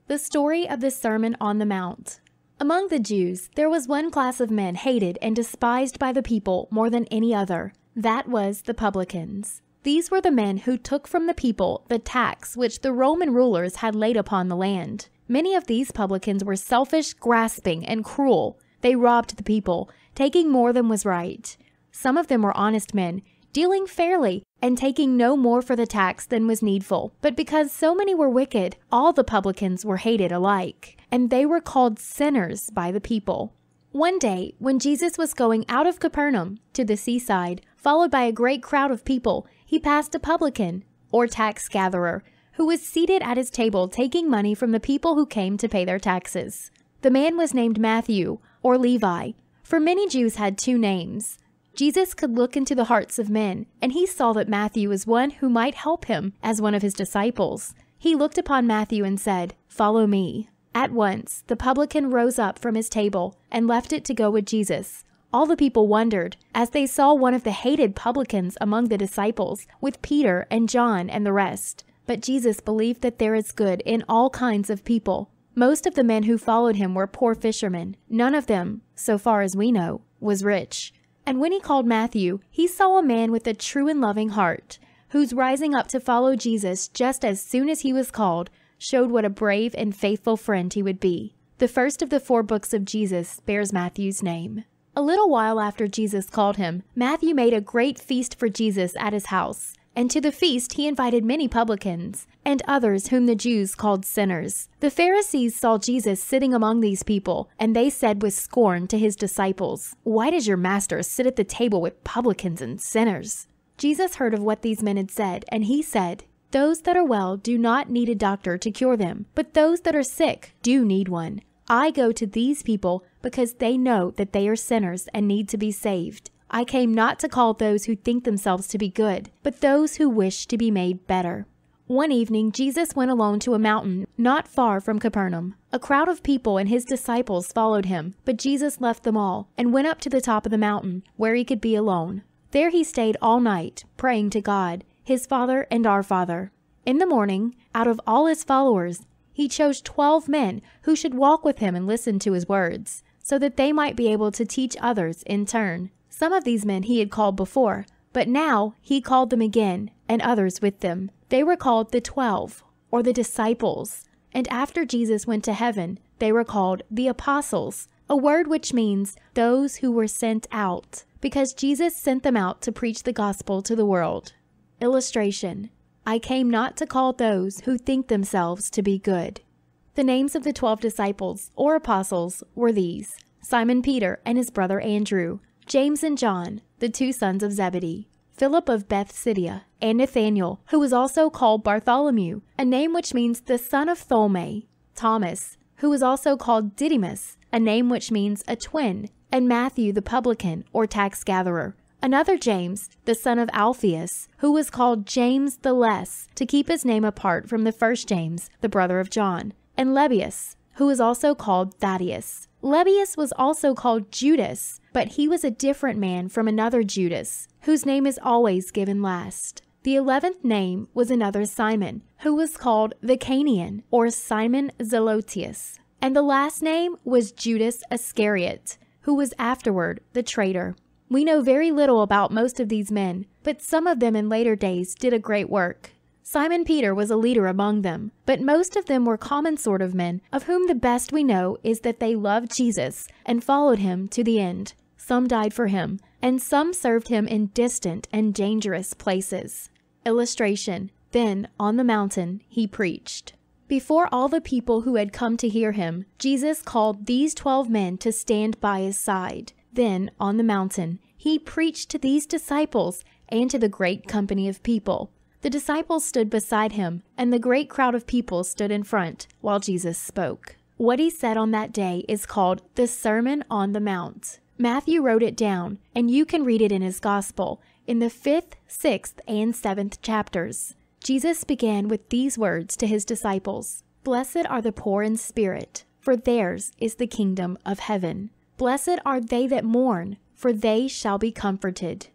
The story of the Sermon on the Mount. Among the Jews, there was one class of men hated and despised by the people more than any other. That was the publicans. These were the men who took from the people the tax which the Roman rulers had laid upon the land. Many of these publicans were selfish, grasping, and cruel. They robbed the people, taking more than was right. Some of them were honest men, dealing fairly and taking no more for the tax than was needful. But because so many were wicked, all the publicans were hated alike, and they were called sinners by the people. One day, when Jesus was going out of Capernaum to the seaside, followed by a great crowd of people, he passed a publican, or tax gatherer, who was seated at his table taking money from the people who came to pay their taxes. The man was named Matthew, or Levi, for many Jews had two names. Jesus could look into the hearts of men, and he saw that Matthew was one who might help him as one of his disciples. He looked upon Matthew and said, "Follow me." At once, the publican rose up from his table and left it to go with Jesus. All the people wondered as they saw one of the hated publicans among the disciples, with Peter and John and the rest. But Jesus believed that there is good in all kinds of people. Most of the men who followed him were poor fishermen. None of them, so far as we know, was rich. And when he called Matthew, he saw a man with a true and loving heart, whose rising up to follow Jesus just as soon as he was called showed what a brave and faithful friend he would be. The first of the 4 books of Jesus bears Matthew's name. A little while after Jesus called him, Matthew made a great feast for Jesus at his house. And to the feast he invited many publicans, and others whom the Jews called sinners. The Pharisees saw Jesus sitting among these people, and they said with scorn to his disciples, "Why does your master sit at the table with publicans and sinners?" Jesus heard of what these men had said, and he said, "Those that are well do not need a doctor to cure them, but those that are sick do need one. I go to these people because they know that they are sinners and need to be saved. I came not to call those who think themselves to be good, but those who wish to be made better." One evening, Jesus went alone to a mountain not far from Capernaum. A crowd of people and his disciples followed him, but Jesus left them all and went up to the top of the mountain, where he could be alone. There he stayed all night, praying to God, his Father and our Father. In the morning, out of all his followers, he chose 12 men who should walk with him and listen to his words, so that they might be able to teach others in turn. Some of these men he had called before, but now he called them again, and others with them. They were called the 12, or the disciples. And after Jesus went to heaven, they were called the apostles, a word which means those who were sent out, because Jesus sent them out to preach the gospel to the world. Illustration: I came not to call those who think themselves to be good. The names of the 12 disciples, or apostles, were these: Simon Peter and his brother Andrew, James and John, the 2 sons of Zebedee, Philip of Bethsaida, and Nathanael, who was also called Bartholomew, a name which means the son of Tholomew, Thomas, who was also called Didymus, a name which means a twin, and Matthew the publican, or tax gatherer. Another James, the son of Alphaeus, who was called James the Less, to keep his name apart from the first James, the brother of John, and Lebbaeus, who was also called Thaddeus. Lebbaeus was also called Judas, but he was a different man from another Judas, whose name is always given last. The 11th name was another Simon, who was called the Cananean, or Simon Zelotes. And the last name was Judas Iscariot, who was afterward the traitor. We know very little about most of these men, but some of them in later days did a great work. Simon Peter was a leader among them, but most of them were common sort of men, of whom the best we know is that they loved Jesus and followed him to the end. Some died for him, and some served him in distant and dangerous places. Illustration: Then, on the mountain, he preached. Before all the people who had come to hear him, Jesus called these 12 men to stand by his side. Then, on the mountain, he preached to these disciples and to the great company of people. The disciples stood beside him, and the great crowd of people stood in front, while Jesus spoke. What he said on that day is called the Sermon on the Mount. Matthew wrote it down, and you can read it in his Gospel, in the 5th, 6th, and 7th chapters. Jesus began with these words to his disciples: "Blessed are the poor in spirit, for theirs is the kingdom of heaven. Blessed are they that mourn, for they shall be comforted.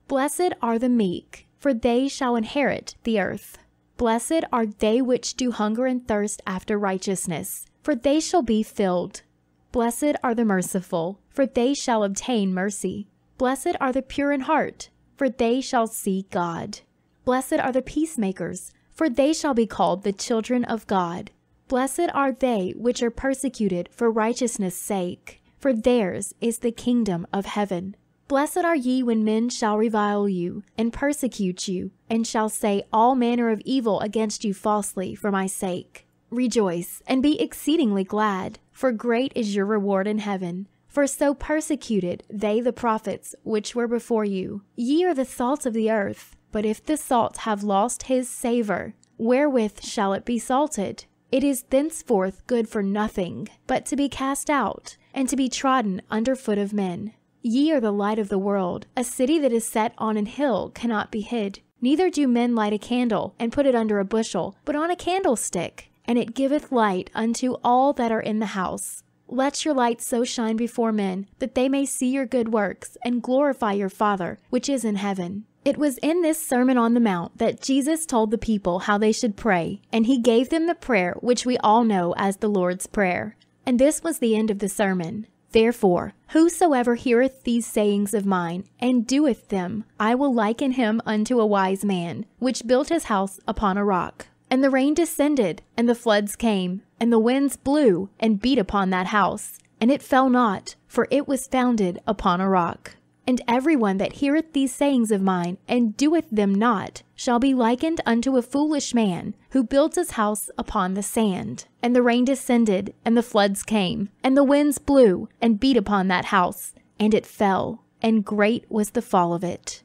Blessed are the meek, for they shall inherit the earth. Blessed are they which do hunger and thirst after righteousness, for they shall be filled. Blessed are the merciful, for they shall obtain mercy. Blessed are the pure in heart, for they shall see God. Blessed are the peacemakers, for they shall be called the children of God. Blessed are they which are persecuted for righteousness' sake, for theirs is the kingdom of heaven. Blessed are ye when men shall revile you, and persecute you, and shall say all manner of evil against you falsely for my sake. Rejoice, and be exceedingly glad, for great is your reward in heaven. For so persecuted they the prophets which were before you. Ye are the salt of the earth, but if the salt have lost his savour, wherewith shall it be salted? It is thenceforth good for nothing, but to be cast out, and to be trodden under foot of men. Ye are the light of the world. A city that is set on an hill cannot be hid. Neither do men light a candle, and put it under a bushel, but on a candlestick, and it giveth light unto all that are in the house. Let your light so shine before men, that they may see your good works, and glorify your Father, which is in heaven. It was in this Sermon on the Mount that Jesus told the people how they should pray, and he gave them the prayer which we all know as the Lord's Prayer. And this was the end of the sermon. Therefore, whosoever heareth these sayings of mine, and doeth them, I will liken him unto a wise man, which built his house upon a rock. And the rain descended, and the floods came, and the winds blew, and beat upon that house. And it fell not, for it was founded upon a rock. And every one that heareth these sayings of mine, and doeth them not, shall be likened unto a foolish man, who built his house upon the sand. And the rain descended, and the floods came, and the winds blew, and beat upon that house, and it fell, and great was the fall of it.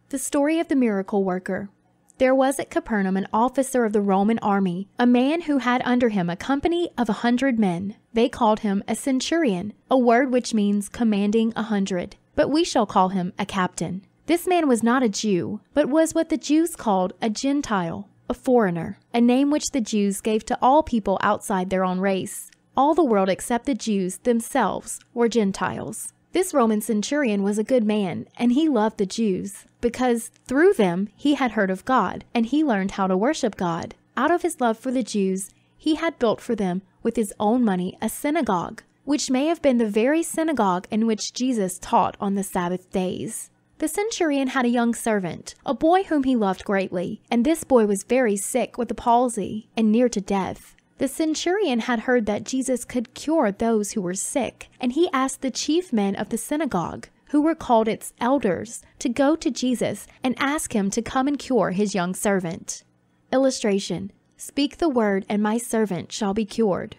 The story of the miracle worker. There was at Capernaum an officer of the Roman army, a man who had under him a company of 100 men. They called him a centurion, a word which means commanding 100. But we shall call him a captain. This man was not a Jew, but was what the Jews called a Gentile, a foreigner, a name which the Jews gave to all people outside their own race. All the world except the Jews themselves were Gentiles. This Roman centurion was a good man, and he loved the Jews, because through them he had heard of God, and he learned how to worship God. Out of his love for the Jews, he had built for them with his own money a synagogue, which may have been the very synagogue in which Jesus taught on the Sabbath days. The centurion had a young servant, a boy whom he loved greatly, and this boy was very sick with the palsy, and near to death. The centurion had heard that Jesus could cure those who were sick, and he asked the chief men of the synagogue, who were called its elders, to go to Jesus and ask him to come and cure his young servant. Illustration: Speak the word, and my servant shall be cured.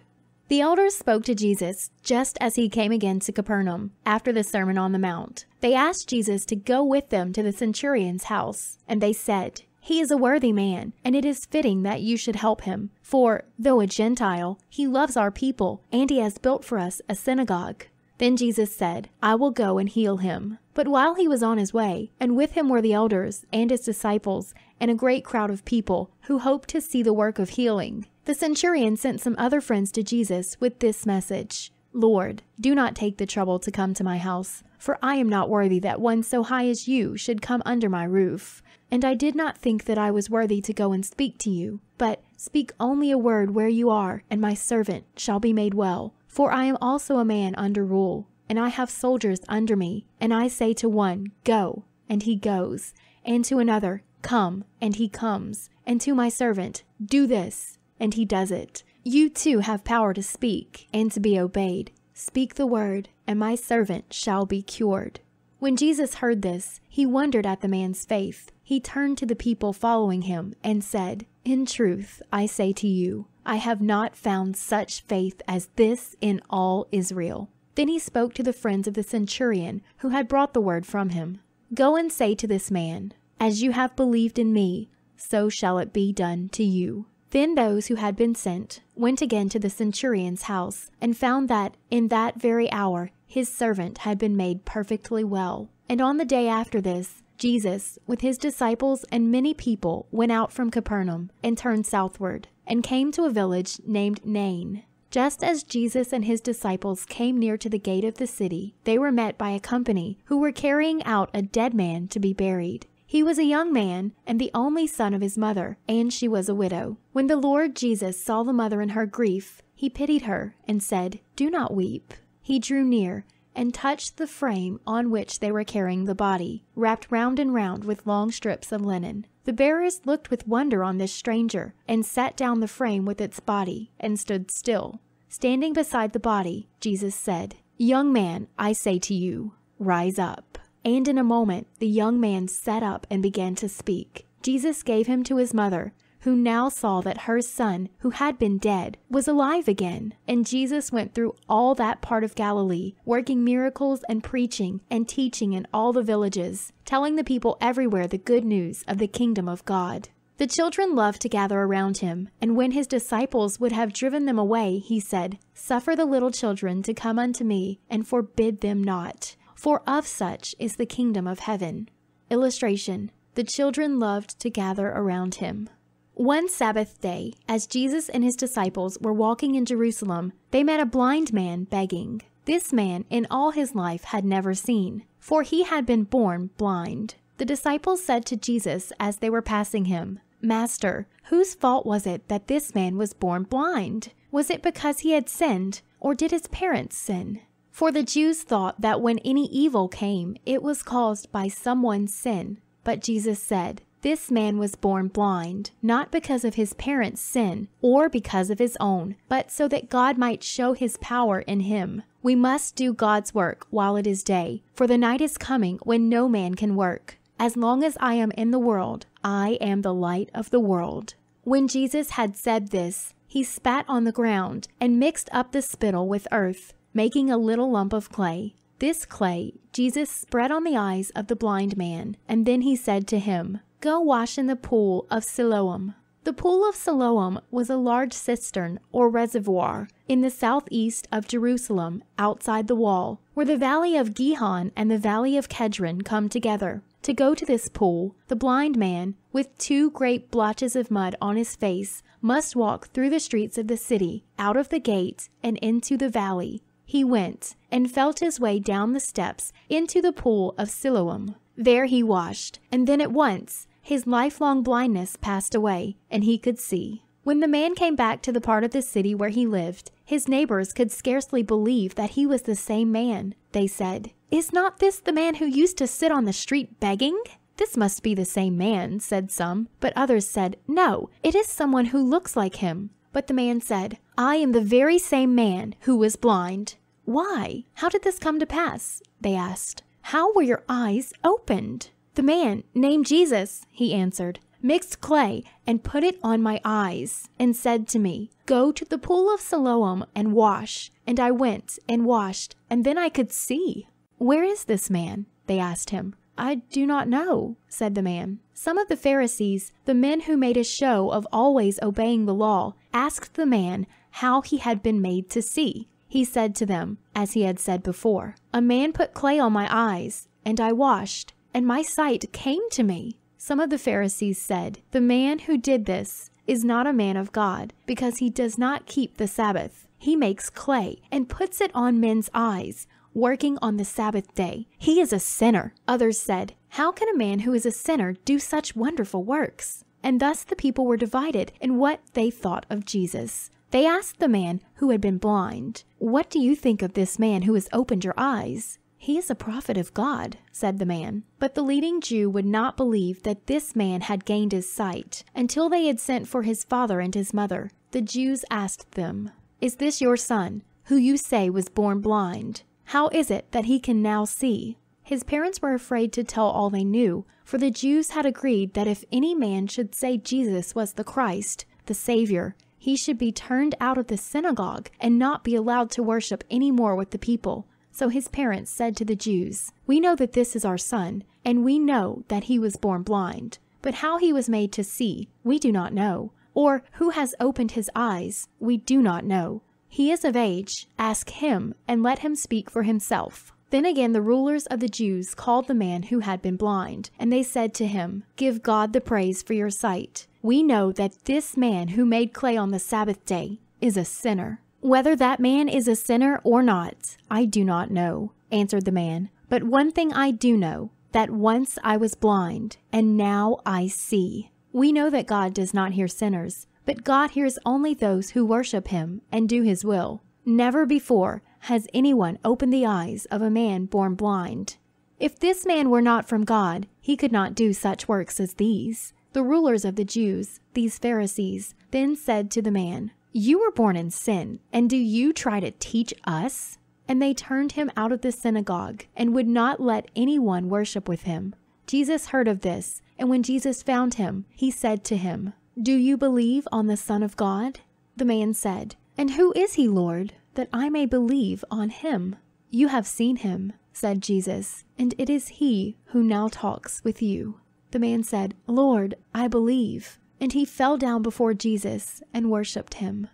The elders spoke to Jesus just as he came again to Capernaum after the Sermon on the Mount. They asked Jesus to go with them to the centurion's house, and they said, "He is a worthy man, and it is fitting that you should help him. For, though a Gentile, he loves our people, and he has built for us a synagogue." Then Jesus said, "I will go and heal him." But while he was on his way, and with him were the elders and his disciples, and a great crowd of people who hoped to see the work of healing, the centurion sent some other friends to Jesus with this message: "Lord, do not take the trouble to come to my house, for I am not worthy that one so high as you should come under my roof. And I did not think that I was worthy to go and speak to you. But speak only a word where you are, and my servant shall be made well. For I am also a man under rule, and I have soldiers under me. And I say to one, 'Go,' and he goes, and to another, 'Come,' and he comes, and to my servant, 'Do this,' and he does it. You too have power to speak and to be obeyed. Speak the word, and my servant shall be cured." When Jesus heard this, he wondered at the man's faith. He turned to the people following him and said, "In truth, I say to you, I have not found such faith as this in all Israel." Then he spoke to the friends of the centurion who had brought the word from him. "Go and say to this man, 'As you have believed in me, so shall it be done to you.'" Then those who had been sent went again to the centurion's house, and found that in that very hour his servant had been made perfectly well. And on the day after this, Jesus, with his disciples and many people, went out from Capernaum and turned southward, and came to a village named Nain. Just as Jesus and his disciples came near to the gate of the city, they were met by a company who were carrying out a dead man to be buried. He He was a young man and the only son of his mother, and she was a widow. When the Lord Jesus saw the mother in her grief, he pitied her and said, "Do not weep." He drew near and touched the frame on which they were carrying the body, wrapped round and round with long strips of linen. The bearers looked with wonder on this stranger, and set down the frame with its body, and stood still. Standing beside the body, Jesus said, "Young man, I say to you, rise up." And in a moment, the young man sat up and began to speak. Jesus gave him to his mother, who now saw that her son, who had been dead, was alive again. And Jesus went through all that part of Galilee, working miracles and preaching and teaching in all the villages, telling the people everywhere the good news of the kingdom of God. The children loved to gather around him, and when his disciples would have driven them away, he said, "Suffer the little children to come unto me, and forbid them not, for of such is the kingdom of heaven." Illustration: the children loved to gather around him. One Sabbath day, as Jesus and his disciples were walking in Jerusalem, they met a blind man begging. This man in all his life had never seen, for he had been born blind. The disciples said to Jesus as they were passing him, "Master, whose fault was it that this man was born blind? Was it because he had sinned, or did his parents sin?" For the Jews thought that when any evil came, it was caused by someone's sin. But Jesus said, "This man was born blind, not because of his parents' sin or because of his own, but so that God might show his power in him. We must do God's work while it is day, for the night is coming when no man can work. As long as I am in the world, I am the light of the world." When Jesus had said this, he spat on the ground and mixed up the spittle with earth, making a little lump of clay. This clay Jesus spread on the eyes of the blind man, and then he said to him, "Go wash in the pool of Siloam." The pool of Siloam was a large cistern or reservoir in the southeast of Jerusalem, outside the wall, where the valley of Gihon and the valley of Kedron come together. To go to this pool, the blind man, with 2 great blotches of mud on his face, must walk through the streets of the city, out of the gate, and into the valley. He went and felt his way down the steps into the pool of Siloam. There he washed, and then at once his lifelong blindness passed away, and he could see. When the man came back to the part of the city where he lived, his neighbors could scarcely believe that he was the same man. They said, "Is not this the man who used to sit on the street begging?" "This must be the same man," said some, but others said, "No, it is someone who looks like him." But the man said, "I am the very same man who was blind." "Why? How did this come to pass?" they asked. "How were your eyes opened?" "The man, named Jesus," he answered, "mixed clay and put it on my eyes, and said to me, 'Go to the pool of Siloam and wash.' And I went and washed, and then I could see." "Where is this man?" they asked him. "I do not know," said the man. Some of the Pharisees, the men who made a show of always obeying the law, asked the man how he had been made to see. He said to them, as he had said before, "A man put clay on my eyes, and I washed, and my sight came to me." Some of the Pharisees said, "The man who did this is not a man of God, because he does not keep the Sabbath. He makes clay and puts it on men's eyes, working on the Sabbath day. He is a sinner." Others said, "How can a man who is a sinner do such wonderful works?" And thus the people were divided in what they thought of Jesus. They asked the man who had been blind, "What do you think of this man who has opened your eyes?" "He is a prophet of God," said the man. But the leading Jew would not believe that this man had gained his sight until they had sent for his father and his mother. The Jews asked them, "Is this your son, who you say was born blind? How is it that he can now see?" His parents were afraid to tell all they knew, for the Jews had agreed that if any man should say Jesus was the Christ, the Savior, he should be turned out of the synagogue and not be allowed to worship any more with the people. So his parents said to the Jews, "We know that this is our son, and we know that he was born blind. But how he was made to see, we do not know, or who has opened his eyes, we do not know. He is of age. Ask him, and let him speak for himself." Then again the rulers of the Jews called the man who had been blind, and they said to him, "Give God the praise for your sight. We know that this man who made clay on the Sabbath day is a sinner." "Whether that man is a sinner or not, I do not know," answered the man. "But one thing I do know, that once I was blind, and now I see." We know that God does not hear sinners, but God hears only those who worship Him and do His will. Never before has anyone opened the eyes of a man born blind. If this man were not from God, he could not do such works as these. The rulers of the Jews, these Pharisees, then said to the man, "You were born in sin, and do you try to teach us?" And they turned him out of the synagogue and would not let anyone worship with him. Jesus heard of this, and when Jesus found him, he said to him, "Do you believe on the Son of God?" The man said, "And who is he, Lord, that I may believe on him?" "You have seen him," said Jesus, "and it is he who now talks with you." The man said, "Lord, I believe." And he fell down before Jesus and worshipped him.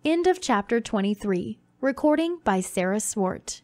End of chapter 23. Recording by Sarah Swart.